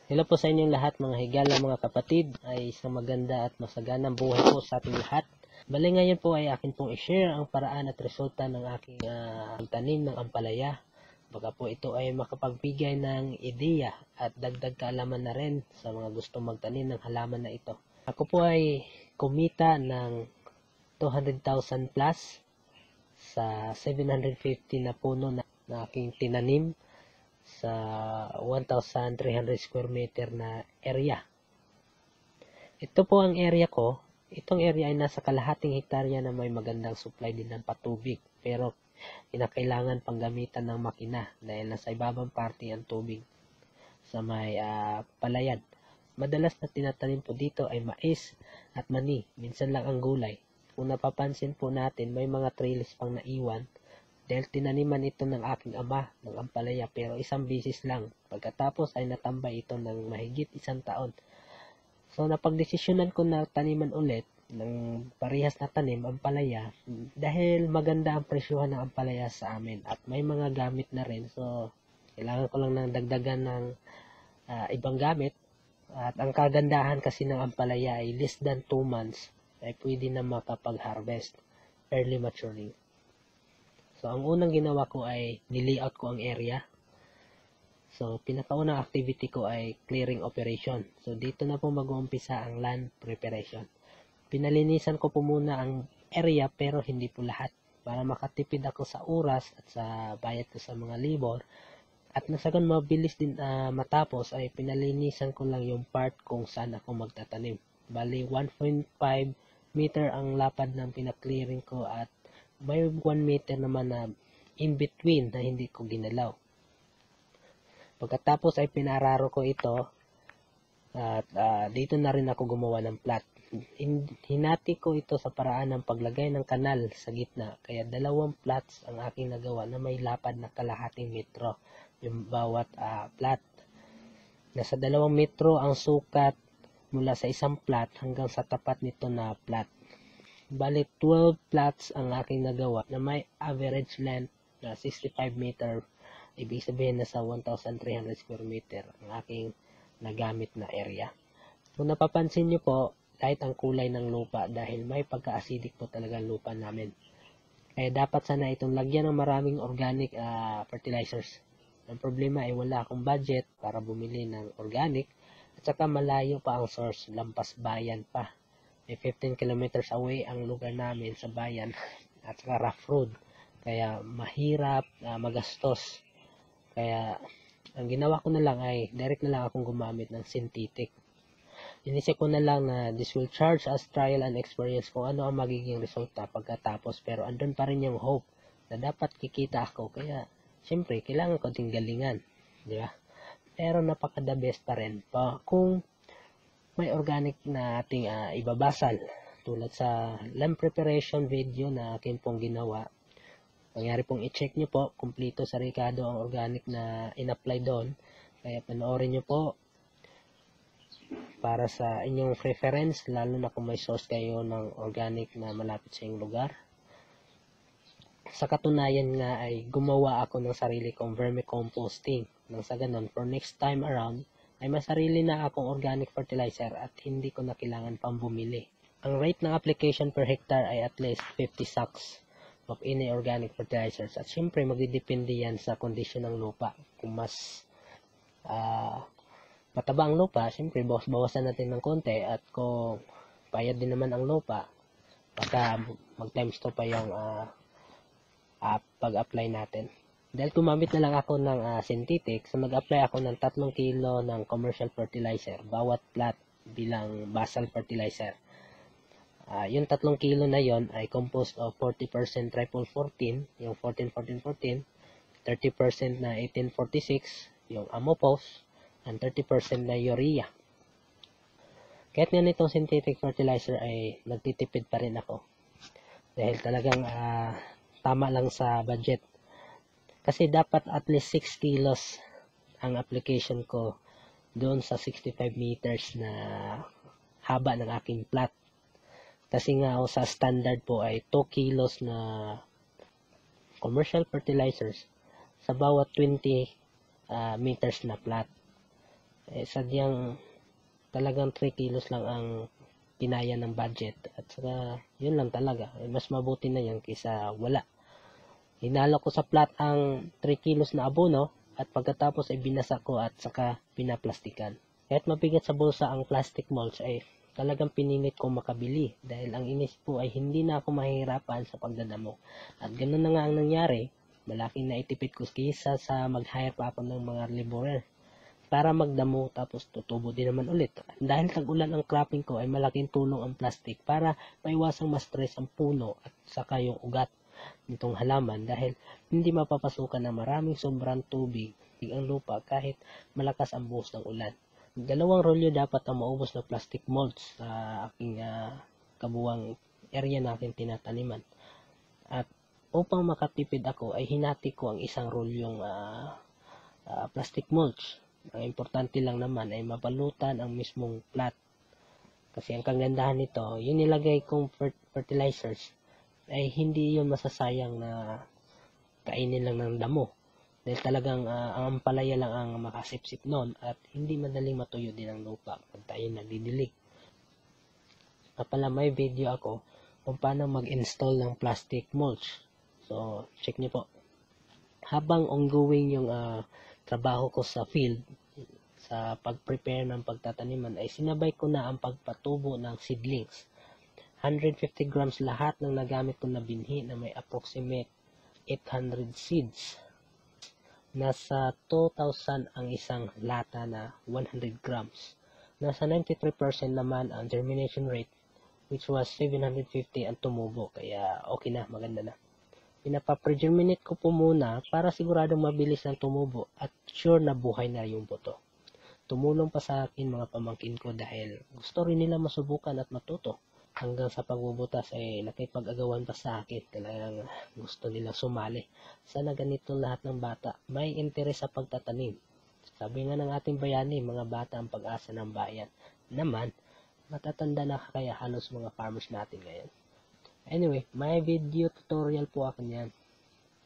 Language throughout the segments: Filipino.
Hello po sa inyong lahat mga higala mga kapatid, ay isang maganda at masaganang buhay po sa ating lahat. Bali ngayon po ay akin pong i-share ang paraan at resulta ng aking pagtanim ng ampalaya. Baka po ito ay makapagbigay ng ideya at dagdag kaalaman na rin sa mga gustong magtanim ng halaman na ito. Ako po ay kumita ng 200,000 plus sa 750 na puno na aking tinanim sa 1,300 square meter na area. Ito po ang area ko. Itong area ay nasa kalahating hektarya na may magandang supply din ng patubig. Pero kinakailangan pang gamitan ng makina dahil nasa ibabang parte ang tubig sa may palayan. Madalas na tinatanim po dito ay mais at mani. Minsan lang ang gulay. Kung napapansin po natin, may mga trellis pang naiwan dahil tinaniman ito ng aking ama ng ampalaya pero isang bisis lang. Pagkatapos ay natambay ito ng mahigit isang taon. So napagdesisyonan ko na taniman ulit ng parehas na tanim ampalaya dahil maganda ang presyuhan ng ampalaya sa amin at may mga gamit na rin. So kailangan ko lang ng dagdagan ng ibang gamit at ang kagandahan kasi ng ampalaya ay less than 2 months ay pwede na makapag-harvest early maturing. So, ang unang ginawa ko ay nilayout ko ang area. So, pinakaunang activity ko ay clearing operation. So, dito na po mag-uumpisa ang land preparation. Pinalinisan ko po muna ang area pero hindi po lahat para makatipid ako sa oras at sa bayad ko sa mga labor. At nasagon mabilis din matapos ay pinalinisan ko lang yung part kung saan ako magtatanim. Bali, 1.5 meter ang lapad ng pinaklearing ko at may 1 meter naman na in between na hindi ko ginalaw. Pagkatapos ay pinararo ko ito at dito na rin ako gumawa ng plot. Hinati ko ito sa paraan ng paglagay ng kanal sa gitna. Kaya 2 plots ang aking nagawa na may lapad na kalahating metro yung bawat plot. Nasa 2 metro ang sukat mula sa isang plot hanggang sa tapat nito na plot. Bali 12 plots ang aking nagawa na may average length na 65 meter. Ibig sabihin na sa 1,300 square meter ang aking nagamit na area. Kung napapansin nyo po, kahit ang kulay ng lupa dahil may pagka-acidic po talaga ang lupa namin. Kaya dapat sana itong lagyan ng maraming organic fertilizers. Ang problema ay wala akong budget para bumili ng organic at saka malayo pa ang source, lampas bayan pa. 15 kilometers away ang lugar namin sa bayan at saka rough road. Kaya mahirap, magastos. Kaya ang ginawa ko na lang ay direct na lang akong gumamit ng synthetic. Inisip ko na lang na this will charge as trial and experience kung ano ang magiging resulta pagkatapos. Pero andun pa rin yung hope na dapat kikita ako. Kaya syempre kailangan ko ding galingan. Di ba? Pero napaka the best pa rin. Kung may organic na ating ibabasal tulad sa land preparation video na akin pong ginawa. Nangyari pong i-check nyo po, kumpleto sa Ricardo ang organic na in-apply doon. Kaya panoorin nyo po para sa inyong preference, lalo na kung may source kayo ng organic na malapit sa inyong lugar. Sa katunayan nga ay gumawa ako ng sarili kong vermicomposting. Nang sa ganun, for next time around, ay masarili na akong organic fertilizer at hindi ko na kailangan pang bumili. Ang rate ng application per hectare ay at least 50 sacks of any organic fertilizers. At syempre, magdidepende yan sa kondisyon ng lupa. Kung mas mataba ang lupa, syempre, bawasan natin ng konti. At kung payad din naman ang lupa, baka mag times 2 pa yung pag-apply natin. Dahil gumamit na lang ako ng synthetic, so mag-apply ako ng 3 kilo ng commercial fertilizer bawat plot bilang basal fertilizer. Yung 3 kilo na yon ay composed of 40% triple 14, yung 14-14-14, 30% na 1846, yung amopos, and 30% na urea. Kahit nga nitong synthetic fertilizer ay nagtitipid pa rin ako. Dahil talagang tama lang sa budget. Kasi dapat at least 6 kilos ang application ko doon sa 65 meters na haba ng aking plot. Kasi nga sa standard po ay 2 kilos na commercial fertilizers sa bawat 20 meters na plot. Sadyang talagang 3 kilos lang ang kinaya ng budget. At saka, yun lang talaga. Mas mabuti na yan kaysa wala. Hinalo ko sa plat ang 3 kilos na abono at pagkatapos ay binasa ko at saka pinaplastikan. Kahit mabigat sa bulsa ang plastic mulch ay talagang pinilit kong makabili dahil ang inisip ko ay hindi na ako mahihirapan sa pagdadamo. At ganoon na nga ang nangyari, malaking naitipid ko kaysa sa mag-hire pa ako ng mga laborer para magdamo tapos tutubo din naman ulit. Dahil tag-ulan ang cropping ko ay malaking tulong ang plastic para maiwasang ma-stress ang puno at saka yung ugat nitong halaman dahil hindi mapapasukan ng maraming sobrang tubig ang lupa kahit malakas ang buhos ng ulan. 2 rolyo dapat ang maubos na plastic molds sa aking kabuwang area na aking tinataniman. At upang makatipid ako ay hinati ko ang 1 rolyong plastic mulch. Ang importante lang naman ay mabalutan ang mismong plat. Kasi ang kagandahan nito, yung nilagay kong fertilizers ay hindi yun masasayang na kainin lang ng damo. Dahil talagang ang ampalaya lang ang makasipsip nun at hindi madaling matuyo din ang lupa pag tayo nagdidilig. Pala may video ako kung paano mag-install ng plastic mulch. So, check nyo po. Habang ongoing yung trabaho ko sa field, sa pag-prepare ng pagtataniman, ay sinabay ko na ang pagpatubo ng seedlings. 150 grams lahat ng nagamit ko na binhi na may approximate 800 seeds. Nasa 2,000 ang isang lata na 100 grams. Nasa 93% naman ang germination rate, which was 750 ang tumubo. Kaya okay na, maganda na. Pinapa-pre-germinate ko po muna para siguradong mabilis ang tumubo at sure na buhay na yung buto. Tumulong pa sa akin mga pamangkin ko dahil gusto rin nila masubukan at matuto. Hanggang sa pagbubutas ay nakipag-agawan pa sa akin. Talagang gusto nila sumali. Sana ganito lahat ng bata may interes sa pagtatanim. Sabi nga ng ating bayani, mga bata ang pag-asa ng bayan. Naman, matatanda na kaya halos mga farmers natin ngayon. Anyway, may video tutorial po ako niyan.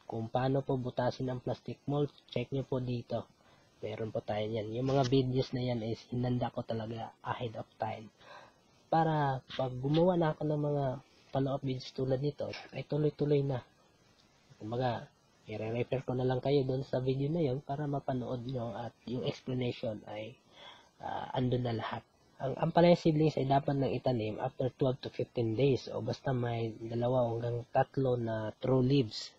Kung paano po butasin ang plastic mold, check nyo po dito. Meron po tayo niyan. Yung mga videos na yan is hinanda ko talaga ahead of time. Para pag gumawa na ako ng mga follow-up videos tulad nito, ay tuloy-tuloy na. Kumbaga, i-refer ko na lang kayo doon sa video na yon para mapanood nyo at yung explanation ay andun na lahat. Ang ampalaya seedlings ay dapat nang itanim after 12 to 15 days o basta may 2 hanggang 3 na true leaves.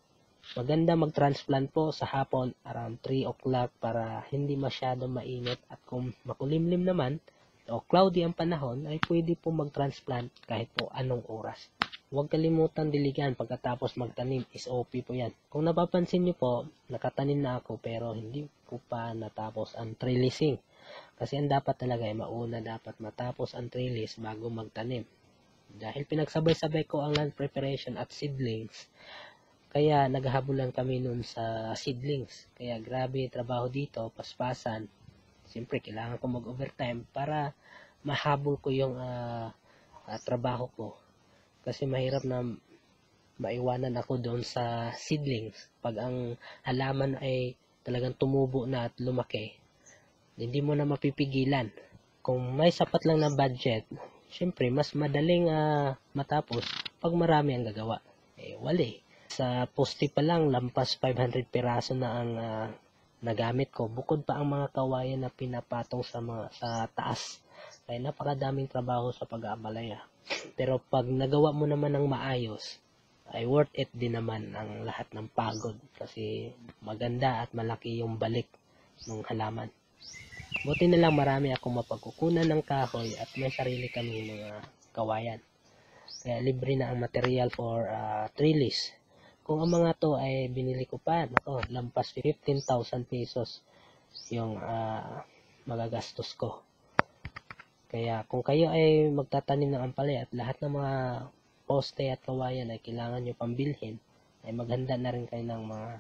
Maganda mag-transplant po sa hapon around 3 o'clock para hindi masyado mainit at kung makulimlim naman o cloudy ang panahon ay pwede po mag-transplant kahit po anong oras. Huwag kalimutan diligan pagkatapos magtanim, SOP po yan. Kung napapansin nyo po, nakatanim na ako pero hindi ko pa natapos ang trellising. Kasi ang dapat talaga ay mauna dapat matapos ang trellis bago magtanim. Dahil pinagsabay-sabay ko ang land preparation at seedlings, kaya naghahabulan kami nun sa seedlings. Kaya grabe trabaho dito, paspasan. Siyempre, kailangan ko mag-overtime para mahabol ko yung trabaho ko. Kasi mahirap na maiwanan ako doon sa seedlings. Pag ang halaman ay talagang tumubo na at lumaki, hindi mo na mapipigilan. Kung may sapat lang na budget, siyempre, mas madaling matapos pag marami ang gagawa. Wali. Sa poste pa lang, lampas 500 piraso na ang nagamit ko. Bukod pa ang mga kawayan na pinapatong sa taas. Kaya napakadaming trabaho sa pag-aamalaya. Pero pag nagawa mo naman ng maayos, ay worth it din naman ang lahat ng pagod. Kasi maganda at malaki yung balik ng halaman. Buti na lang marami akong mapagkukunan ng kahoy at may sarili kami mga kawayan. Kaya libre na ang material for trellis. Kung ang mga to ay binili ko pa, lampas 15,000 pesos yung magagastos ko. Kaya kung kayo ay magtatanim ng ampalaya at lahat ng mga poste at kawayan ay kailangan nyo pambilhin, ay maghanda na rin kayo ng mga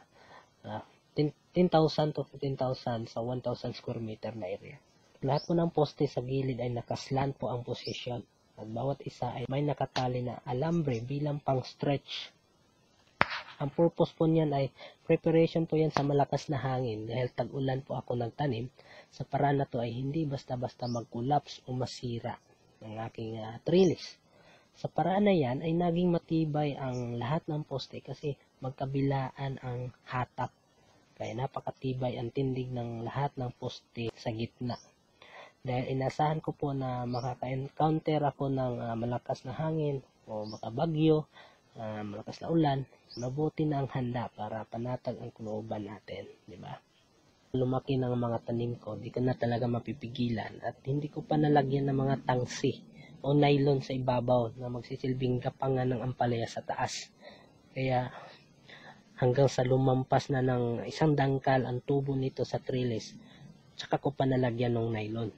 10,000 to 15,000 sa 1,000 square meter na area. Lahat po ng poste sa gilid ay nakaslant po ang posisyon. At bawat isa ay may nakatali na alambre bilang pang stretch. Ang purpose po niyan ay preparation po yan sa malakas na hangin dahil tag-ulan po ako nagtanim. Sa paraan na to ay hindi basta-basta mag-collapse o masira ng aking trellis. Sa paraan na yan ay naging matibay ang lahat ng poste kasi magkabilaan ang hatak. Kaya napakatibay ang tindig ng lahat ng poste sa gitna. Dahil inasahan ko po na makaka-encounter ako ng malakas na hangin o makabagyo, malakas na ulan, mabuti na ang handa para panatag ang kalooban natin, di ba? Lumaki ng mga tanim ko, di ko na talaga mapipigilan at hindi ko pa nalagyan ng mga tangsi o nylon sa ibabaw na magsisilbing gapangan ng ampalaya sa taas. Kaya hanggang sa lumampas na ng isang dangkal ang tubo nito sa trellis, tsaka ko pa nalagyan ng nylon.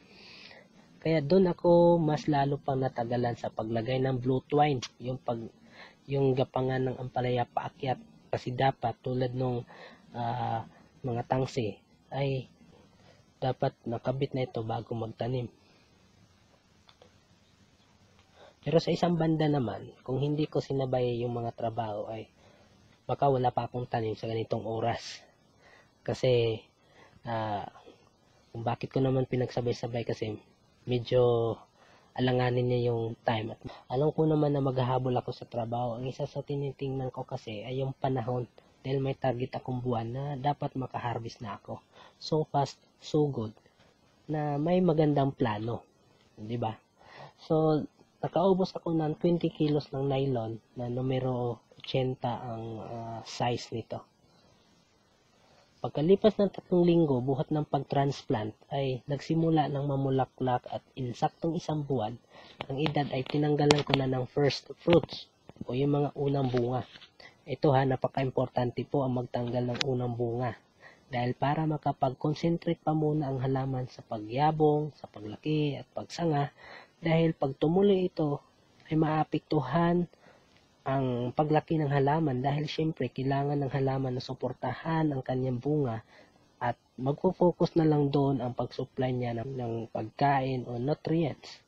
Kaya doon ako mas lalo pang natagalan sa paglagay ng blue twine, yung gapangan ng ampalaya paakyat, kasi dapat tulad nung mga tangsi ay dapat nakabit na ito bago magtanim. Pero sa isang banda naman, kung hindi ko sinabay yung mga trabaho ay baka wala pa akong tanim sa ganitong oras. Kasi kung bakit ko naman pinagsabay-sabay kasi medyo alanganin niya yung time. At alam ko naman na maghahabol ako sa trabaho. Ang isa sa tinitingnan ko kasi ay yung panahon dahil may target akong buwan na dapat makaharvest na ako. So fast, so good na may magandang plano. Diba? So, nakaubos ako ng 20 kilos ng nylon na numero 80 ang size nito. Pagkalipas ng 3 linggo buhat ng pag-transplant ay nagsimula ng mamulaklak at insaktong 1 buwan, ang edad ay tinanggalan ko na ng first fruits o yung mga unang bunga. Ito napaka-importante po ang magtanggal ng unang bunga dahil para makapag-concentrate pa muna ang halaman sa pagyabong, sa paglaki at pagsanga dahil pag tumuloy ito ay maapektuhan ang paglaki ng halaman dahil syempre kailangan ng halaman na suportahan ang kanyang bunga at magpo-focus na lang doon ang pag-supply niya ng pagkain o nutrients.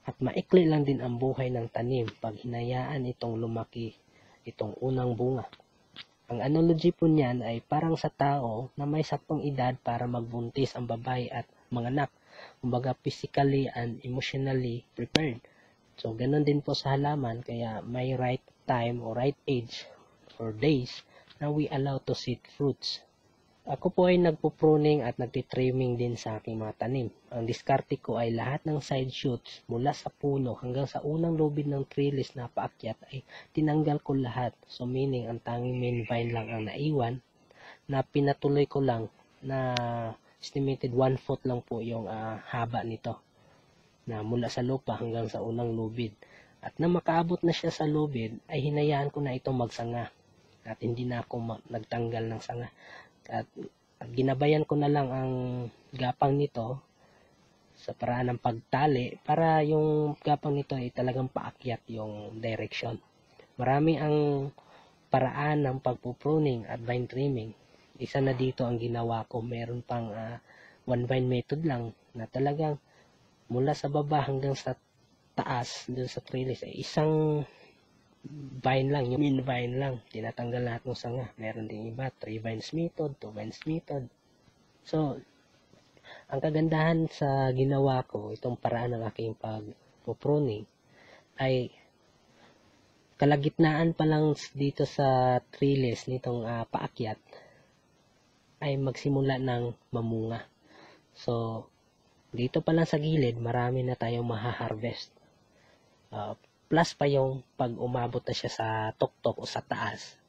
At maikli lang din ang buhay ng tanim pag hinayaan itong lumaki, itong unang bunga. Ang analogy po niyan ay parang sa tao na may saktong edad para magbuntis ang babae at manganak. Kumbaga physically and emotionally prepared. So, ganun din po sa halaman, kaya may right time o right age or days na we allow to seed fruits. Ako po ay nagpo-pruning at nagtitrimming din sa aking mga tanim. Ang diskarte ko ay lahat ng side shoots mula sa puno hanggang sa unang lubid ng trellis na paakyat ay tinanggal ko lahat. So, meaning ang tanging main vine lang ang naiwan na pinatuloy ko lang na estimated 1 foot lang po yung haba nito na mula sa lupa hanggang sa unang lubid. At na makaabot na siya sa lubid, ay hinayaan ko na itong magsanga. At hindi na ako nagtanggal ng sanga. At ginabayan ko na lang ang gapang nito sa paraan ng pagtali para yung gapang nito ay talagang paakyat yung direction. Marami ang paraan ng pagpupruning at vine trimming. Isa na dito ang ginawa ko. Meron pang one vine method lang na talagang mula sa baba hanggang sa taas dun sa trellis ay isang vine lang, yung main vine lang, tinatanggal lahat ng sanga. Meron din iba 3 vines method, 2 vines method. So ang kagandahan sa ginawa ko, itong paraan ng aking pagpupruning ay kalagitnaan pa lang dito sa trellis nitong paakyat ay magsimula ng mamunga. So dito pa lang sa gilid, marami na tayong maha-harvest. Plus pa yung pag umabot na siya sa tuktok o sa taas,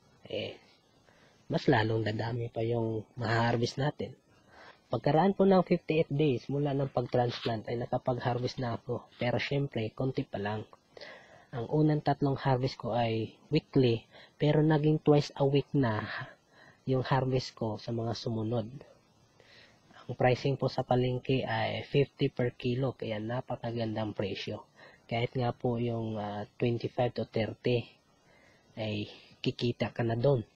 mas lalong dadami pa yung maha-harvest natin. Pagkaraan po ng 58 days mula ng pag-transplant ay nakapag-harvest na ako. Pero syempre, konti pa lang. Ang unang 3 harvest ko ay weekly, pero naging twice a week na yung harvest ko sa mga sumunod. Ang pricing po sa palengke ay 50 per kilo, kaya napakagandang presyo. Kahit nga po yung 25 to 30 ay kikita ka na doon.